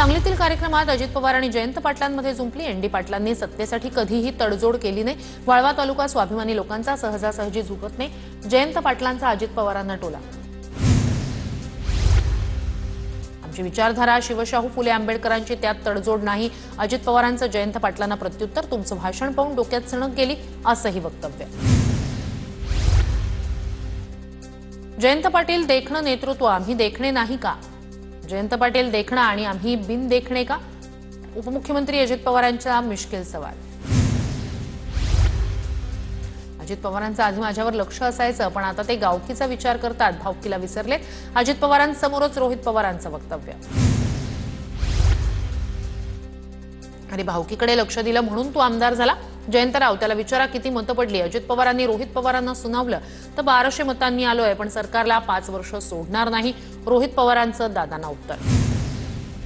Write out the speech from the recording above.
सांगलीतील कार्यक्रमात अजित पवार आणि जयंत पाटलांमध्ये जुंपली। एनडी पाटलांनी सत्तेसाठी कधीही तडजोड केली नाही। वाळवा तालुका स्वाभिमानी लोकांचा सहजासहजी झुकत नाही। जयंत पाटलांचा अजित पवारांना टोला। आमची विचारधारा शिवशाहू फुले आंबेडकरांची, त्यात तडजोड नाही। अजित पवारांचं जयंत पाटलांना प्रत्युत्तर, तुमचं भाषण पाहून डोक्यात सणक गेली, असंही वक्तव्य। जयंत पाटील देखणं नेतृत्व, आम्ही देखणे नाही का? जयंत पाटील देखणं आणि आम्ही बिन देखणे का? उपमुख्यमंत्री अजित पवारांचा मिश्किल सवाल। अजित पवारांचं आधी माझ्यावर लक्ष असायचं, पण आता ते गावकीचा विचार करतात, भावकीला विसरलेत। अजित पवारांसमोरच रोहित पवारांचं वक्तव्य। आणि भावकीकडे लक्ष दिलं म्हणून तू आमदार झाला? जयंतराव, त्याला विचारा किती मतं पडली। अजित पवारांनी रोहित पवारांना सुनावलं तर 1200 मतांनी आलोय, पण सरकारला 5 वर्ष सोडणार नाही। रोहित पवारांचं दादांना उत्तर।